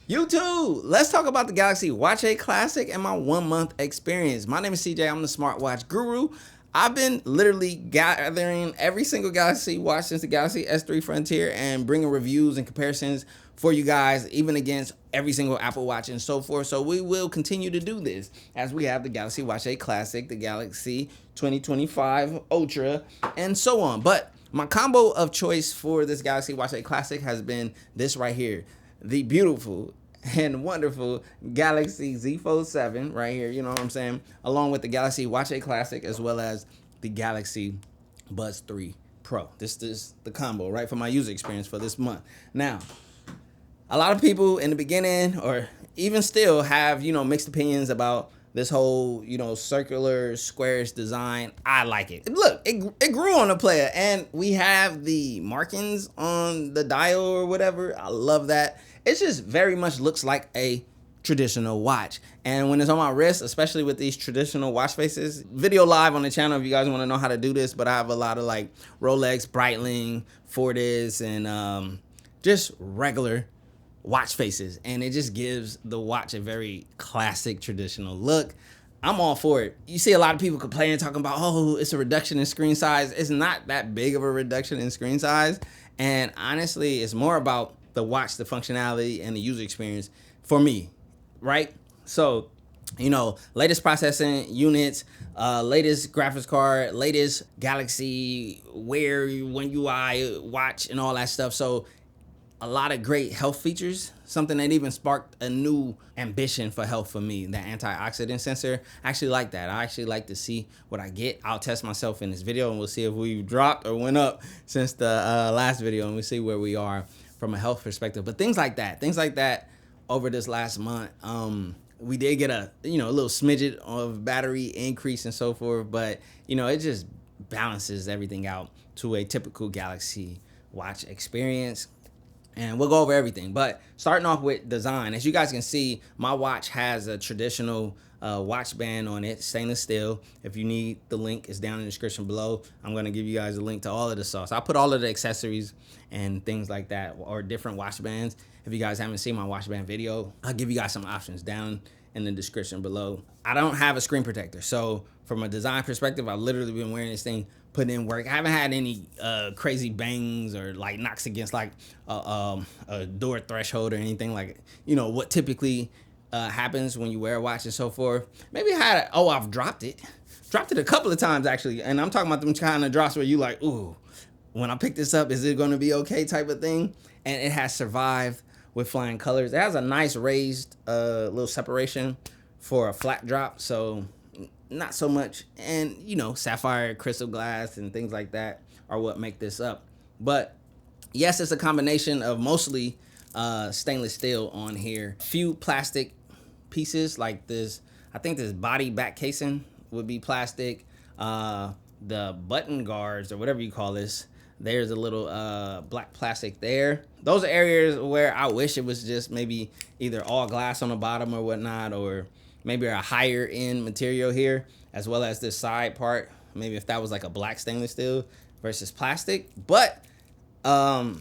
YouTube, let's talk about the Galaxy Watch 8 Classic and my 1 month experience. My name is CJ, I'm the smartwatch guru. I've been literally gathering every single Galaxy watch since the Galaxy S3 Frontier and bringing reviews and comparisons for you guys, even against every single Apple Watch and so forth. So we will continue to do this as we have the Galaxy Watch 8 Classic, the Galaxy 2025 Ultra, and so on. But my combo of choice for this Galaxy Watch 8 Classic has been this right here. The beautiful and wonderful Galaxy Z Fold 7 right here, you know what I'm saying? Along with the Galaxy Watch 8 Classic as well as the Galaxy Buds 3 Pro. This is the combo, right, for my user experience for this month. Now, a lot of people in the beginning or even still have, mixed opinions about this whole, circular squarish design. I like it. Look, it grew on the player, and we have the markings on the dial or whatever. I love that. It just very much looks like a traditional watch. And when it's on my wrist, especially with these traditional watch faces, video live on the channel if you guys want to know how to do this, but I have a lot of like Rolex, Breitling, Fortis, and just regular watch faces, and it just gives the watch a very classic traditional look. I'm all for it. You see a lot of people complaining, talking about, oh, it's a reduction in screen size. It's not that big of a reduction in screen size, and honestly, it's more about the watch, the functionality, and the user experience for me, right? So, latest processing units, latest graphics card, latest Galaxy Wear, One UI watch, and all that stuff. So a lot of great health features, something that even sparked a new ambition for health for me, that antioxidant sensor. I actually like that. I actually like to see what I get. I'll test myself in this video, and we'll see if we've dropped or went up since the last video, and we'll see where we are from a health perspective. But things like that over this last month, we did get a little smidget of battery increase and so forth, but it just balances everything out to a typical Galaxy watch experience. And we'll go over everything, but starting off with design. As you guys can see, my watch has a traditional watch band on it, stainless steel. If you need the link, it's down in the description below. I'm gonna give you guys a link to all of the sauce. I'll put all of the accessories and things like that, or different watch bands. If you guys haven't seen my watch band video, I'll give you guys some options down in the description below. I don't have a screen protector, so from a design perspective, I've literally been wearing this thing, putting in work. I haven't had any crazy bangs or like knocks against like a door threshold or anything like, what typically happens when you wear a watch and so forth. Maybe I had I've dropped it a couple of times actually, and I'm talking about them kind of drops where you like, ooh, when I pick this up, is it going to be okay type of thing? And it has survived with flying colors. It has a nice raised little separation for a flat drop, so not so much. And sapphire crystal glass and things like that are what make this up. But yes, it's a combination of mostly stainless steel on here, few plastic pieces like this. I think this body back casing would be plastic. The button guards or whatever you call this, there's a little black plastic there. Those are areas where I wish it was just maybe either all glass on the bottom or whatnot, or maybe a higher end material here, as well as this side part. Maybe if that was like a black stainless steel versus plastic. But, I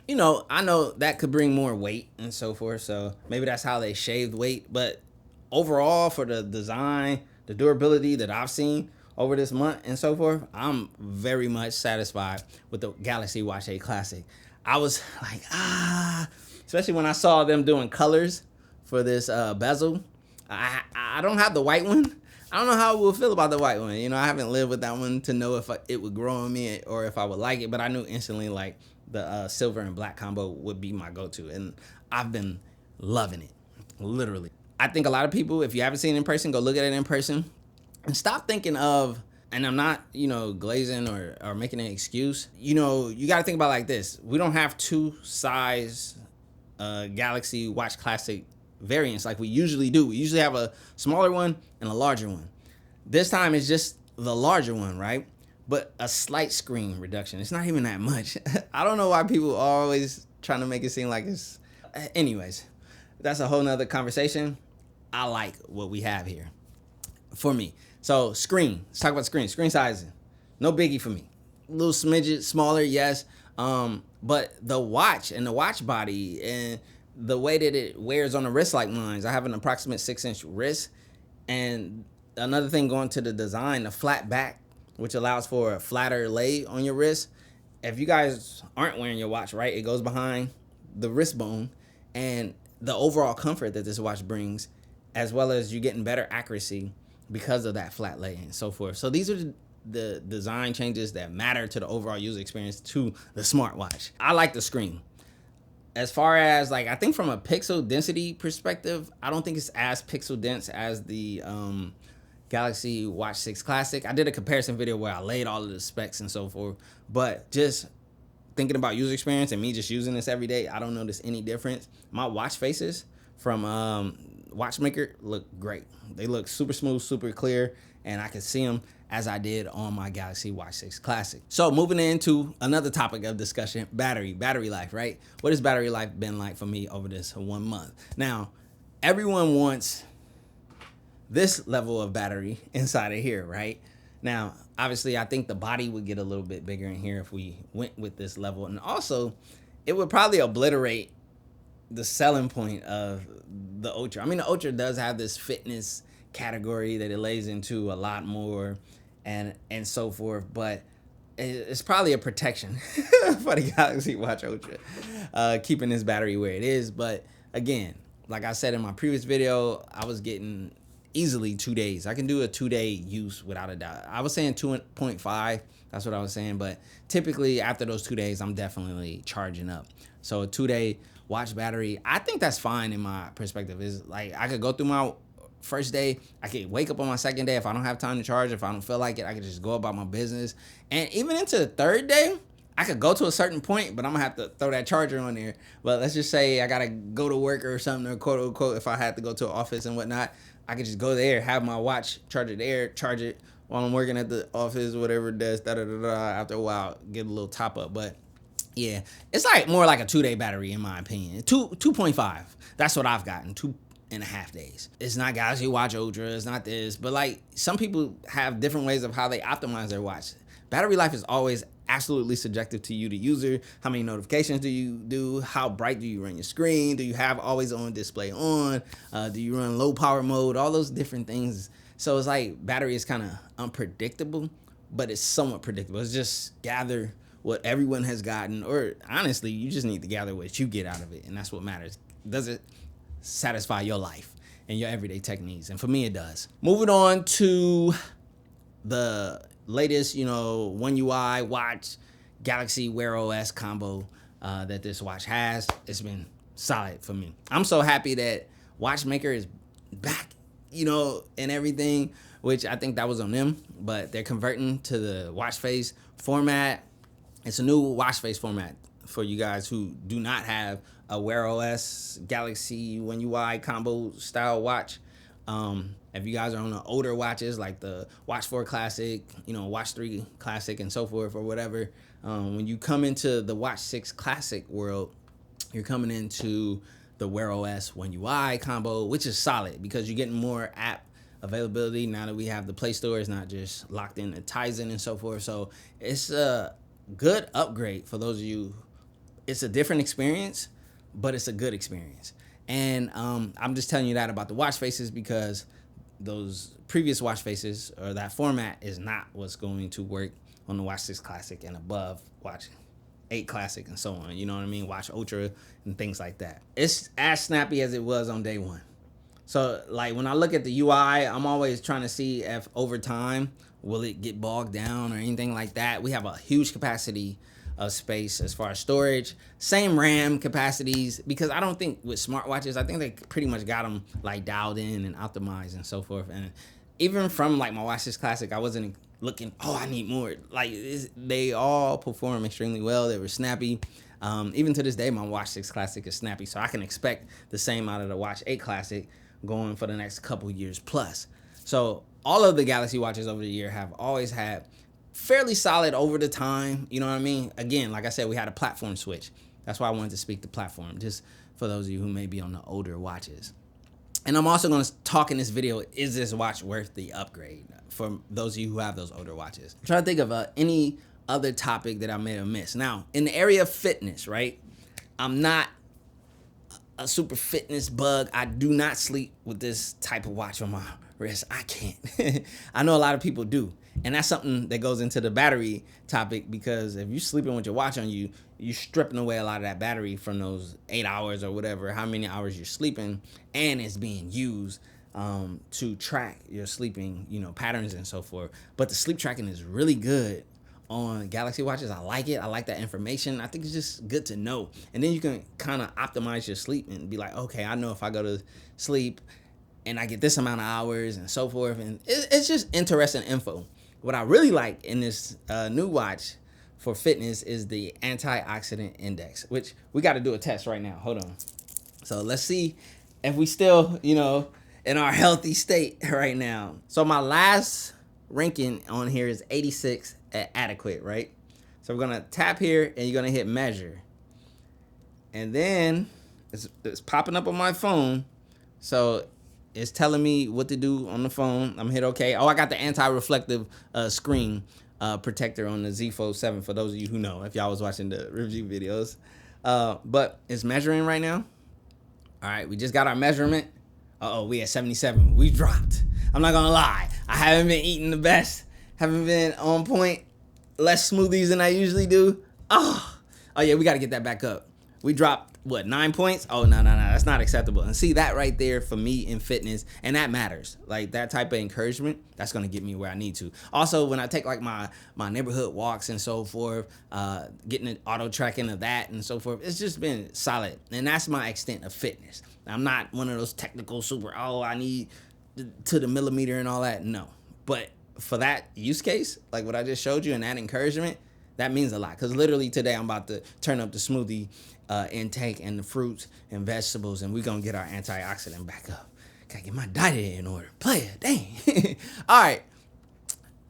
know that could bring more weight and so forth. So maybe that's how they shaved weight. But overall, for the design, the durability that I've seen over this month and so forth, I'm very much satisfied with the Galaxy Watch 8 Classic. I was like, especially when I saw them doing colors for this bezel. I don't have the white one. I don't know how I will feel about the white one. I haven't lived with that one to know if it would grow on me or if I would like it, but I knew instantly like the silver and black combo would be my go-to, and I've been loving it, literally. I think a lot of people, if you haven't seen it in person, go look at it in person and stop thinking of, and I'm not, glazing or making an excuse. You got to think about it like this. We don't have two size Galaxy Watch Classic variants like we usually do. We usually have a smaller one and a larger one. This time it's just the larger one, right? But a slight screen reduction. It's not even that much. I don't know why people are always trying to make it seem like it's... Anyways, that's a whole nother conversation. I like what we have here for me. So screen, let's talk about screen sizing. No biggie for me. A little smidget smaller, yes. But the watch and the watch body and the way that it wears on the wrist like mine. I have an approximate 6-inch wrist. And another thing going to the design, the flat back, which allows for a flatter lay on your wrist. If you guys aren't wearing your watch right, it goes behind the wrist bone, and the overall comfort that this watch brings, as well as you getting better accuracy because of that flat lay and so forth. So these are the design changes that matter to the overall user experience to the smartwatch. I like the screen. As far as like, I think from a pixel density perspective, I don't think it's as pixel dense as the Galaxy Watch 6 Classic. I did a comparison video where I laid all of the specs and so forth, but just thinking about user experience and me just using this every day, I don't notice any difference. My watch faces from Watchmaker look great. They look super smooth, super clear, and I can see them as I did on my Galaxy Watch 6 Classic. So moving into another topic of discussion, battery life, right? What has battery life been like for me over this 1 month? Now, everyone wants this level of battery inside of here, right? Now, obviously, I think the body would get a little bit bigger in here if we went with this level. And also, it would probably obliterate the selling point of the Ultra. I mean, the Ultra does have this fitness category that it lays into a lot more and so forth, but it's probably a protection for the Galaxy Watch Ultra, keeping this battery where it is. But again, like I said in my previous video, I was getting easily 2 days. I can do a 2-day use without a doubt. I was saying 2.5. That's what I was saying. But typically after those 2 days, I'm definitely charging up. So a 2-day watch battery, I think that's fine in my perspective. Is like I could go through my first day, I could wake up on my second day. If I don't have time to charge, if I don't feel like it, I could just go about my business. And even into the third day, I could go to a certain point, but I'm gonna have to throw that charger on there. But let's just say I gotta go to work or something, or quote unquote, if I had to go to an office and whatnot, I could just go there, have my watch charger there, charge it while I'm working at the office, whatever it does, after a while, get a little top up. But yeah, it's like more like a 2-day battery in my opinion. 2.5. That's what I've gotten. 2.5 days. It's not Galaxy Watch Ultra, it's not this, but like some people have different ways of how they optimize their watch. Battery life is always absolutely subjective to you, the user. How many notifications do you do? How bright do you run your screen? Do you have always on display on? Do you run low power mode? All those different things. So it's like battery is kind of unpredictable, but it's somewhat predictable. It's just gather what everyone has gotten, or honestly, you just need to gather what you get out of it, and that's what matters. Does it satisfy your life and your everyday tech needs? And for me, it does. Moving on to the latest, One UI watch Galaxy Wear OS combo that this watch has. It's been solid for me. I'm so happy that Watchmaker is back, and everything, which I think that was on them, but they're converting to the watch face format. It's a new watch face format for you guys who do not have a Wear OS Galaxy One UI combo style watch. If you guys are on the older watches like the Watch 4 Classic, Watch 3 Classic and so forth or whatever, when you come into the Watch 6 Classic world, you're coming into the Wear OS One UI combo, which is solid because you're getting more app availability now that we have the Play Store. It's not just locked in to Tizen and so forth. So it's a good upgrade for those of you. It's a different experience, but it's a good experience. And I'm just telling you that about the watch faces because those previous watch faces or that format is not what's going to work on the Watch 6 Classic and above, Watch 8 Classic and so on. You know what I mean? Watch Ultra and things like that. It's as snappy as it was on day one. So like when I look at the UI, I'm always trying to see if over time, will it get bogged down or anything like that. We have a huge capacity of space as far as storage, same RAM capacities, because I don't think with smartwatches, I think they pretty much got them like dialed in and optimized and so forth. And even from like my Watch 6 Classic, I wasn't looking, I need more. Like they all perform extremely well. They were snappy. Even to this day, my Watch 6 Classic is snappy, so I can expect the same out of the Watch 8 Classic going for the next couple years plus. So all of the Galaxy watches over the year have always had fairly solid over the time. You know what I mean? Again, like I said, we had a platform switch. That's why I wanted to speak to platform, just for those of you who may be on the older watches. And I'm also going to talk in this video, is this watch worth the upgrade for those of you who have those older watches? I'm trying to think of any other topic that I may have missed. Now, in the area of fitness, right? I'm not a super fitness bug. I do not sleep with this type of watch on my wrist. I can't. I know a lot of people do. And that's something that goes into the battery topic, because if you're sleeping with your watch on you, you're stripping away a lot of that battery from those 8 hours or whatever, how many hours you're sleeping, and it's being used to track your sleeping, patterns and so forth. But the sleep tracking is really good on Galaxy watches. I like it. I like that information. I think it's just good to know. And then you can kind of optimize your sleep and be like, okay, I know if I go to sleep and I get this amount of hours and so forth. And it's just interesting info. What I really like in this new watch for fitness is the antioxidant index, which we got to do a test right now. Hold on. So let's see if we still, in our healthy state right now. So my last ranking on here is 86 at adequate, right? So we're gonna tap here and you're gonna hit measure. And then it's popping up on my phone. So it's telling me what to do on the phone. I'm gonna hit okay. Oh, I got the anti-reflective screen protector on the Z Fold 7 for those of you who know, if y'all was watching the review videos. But it's measuring right now. All right, we just got our measurement. We at 77. We dropped. I'm not gonna lie. I haven't been eating the best. Haven't been on point. Less smoothies than I usually do. Oh yeah, we gotta get that back up. We dropped, 9 points? Oh, no. That's not acceptable. And see, that right there for me in fitness, and that matters. Like, that type of encouragement, that's going to get me where I need to. Also, when I take, like, my neighborhood walks and so forth, getting an auto tracking of that and so forth, it's just been solid. And that's my extent of fitness. I'm not one of those technical I need to the millimeter and all that. No. But for that use case, like what I just showed you and that encouragement, that means a lot. Because literally today I'm about to turn up the smoothie intake and the fruits and vegetables, and we're going to get our antioxidant back up. Gotta get my diet in order. Player, dang. All right.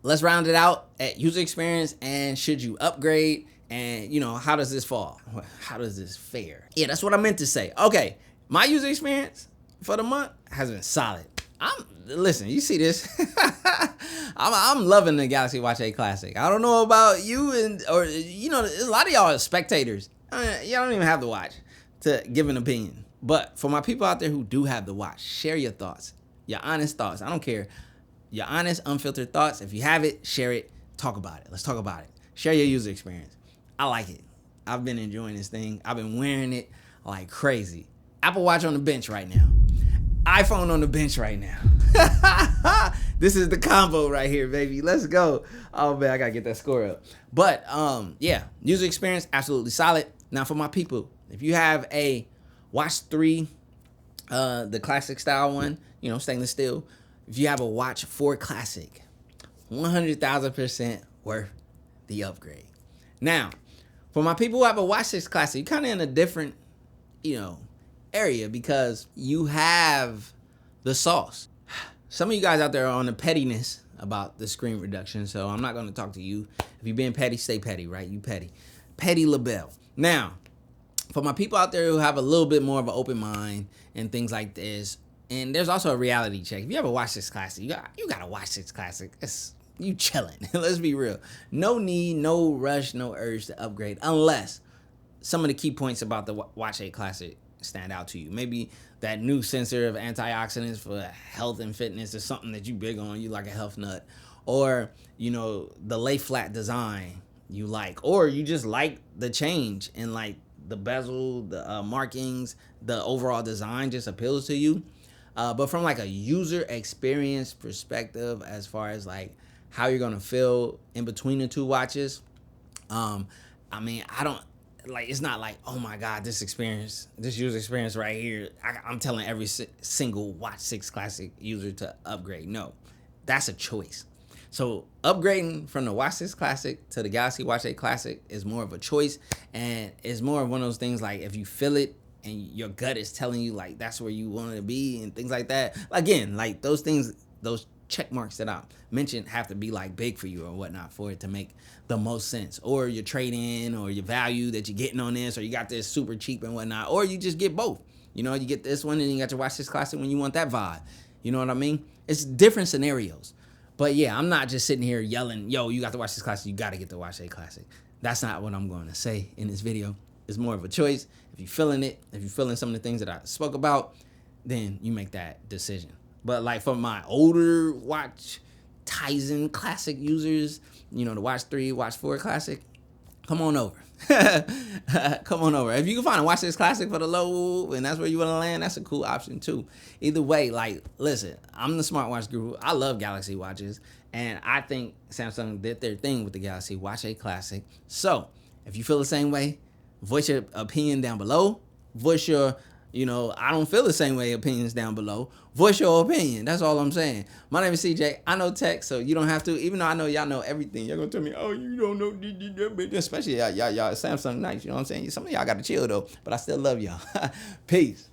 Let's round it out at user experience and should you upgrade, and, how does this fall? How does this fare? Yeah, that's what I meant to say. Okay. My user experience for the month has been solid. Listen, you see this. I'm loving the Galaxy Watch 8 Classic. I don't know about you, or a lot of y'all are spectators. Y'all don't even have the watch to give an opinion. But for my people out there who do have the watch, share your thoughts, your honest thoughts. I don't care. Your honest, unfiltered thoughts. If you have it, share it. Talk about it. Let's talk about it. Share your user experience. I like it. I've been enjoying this thing. I've been wearing it like crazy. Apple Watch on the bench right now. iPhone on the bench right now. This is the combo right here, baby. Let's go. Oh, man, I got to get that score up. But, yeah, user experience, absolutely solid. Now, for my people, if you have a Watch 3, the classic style one, stainless steel. If you have a Watch 4 Classic, 100,000% worth the upgrade. Now, for my people who have a Watch 6 Classic, you're kind of in a different, area, because you have the sauce. Some of you guys out there are on the pettiness about the screen reduction, so I'm not going to talk to you. If you're being petty, stay petty, right? You petty. Petty LaBelle. Now, for my people out there who have a little bit more of an open mind and things like this, and there's also a reality check. If you ever watch this classic, you got to watch this classic. You chilling. Let's be real. No need, no rush, no urge to upgrade, unless some of the key points about the Watch 8 Classic stand out to you. Maybe that new sensor of antioxidants for health and fitness is something that you big on. You like a health nut. Or, the lay flat design you like. Or you just like the change in like the bezel, the markings, the overall design just appeals to you. But from like a user experience perspective, as far as like how you're going to feel in between the two watches, it's not like, oh my God, this user experience right here, I'm telling every single Watch 6 Classic user to upgrade. No, that's a choice. So upgrading from the Watch 6 Classic to the Galaxy Watch 8 Classic is more of a choice, and it's more of one of those things like if you feel it and your gut is telling you like that's where you want to be and things like that. Again, like those things, those check marks that I mentioned have to be like big for you or whatnot for it to make the most sense. Or your trade-in or your value that you're getting on this, or you got this super cheap and whatnot, or you just get both. You get this one and you got to Watch 6 Classic when you want that vibe. You know what I mean? It's different scenarios. But yeah, I'm not just sitting here yelling, yo, you got to Watch 6 Classic, you got to get the Watch 8 Classic. That's not what I'm going to say in this video. It's more of a choice. If you're feeling it, if you're feeling some of the things that I spoke about, then you make that decision. But like for my older Watch Tizen Classic users, the Watch 3, Watch 4 Classic, come on over. Come on over. If you can find a Watch this Classic for the low and that's where you want to land, that's a cool option too. Either way, like, listen, I'm the smartwatch guru. I love Galaxy watches, and I think Samsung did their thing with the Galaxy Watch 8 Classic. So if you feel the same way, voice your opinion down below. Voice your I don't feel the same way opinions down below. Voice your opinion. That's all I'm saying. My name is CJ. I know tech, so you don't have to. Even though I know y'all know everything, you're going to tell me, oh, you don't know. Especially y'all Samsung nights. You know what I'm saying? Some of y'all got to chill, though. But I still love y'all. Peace.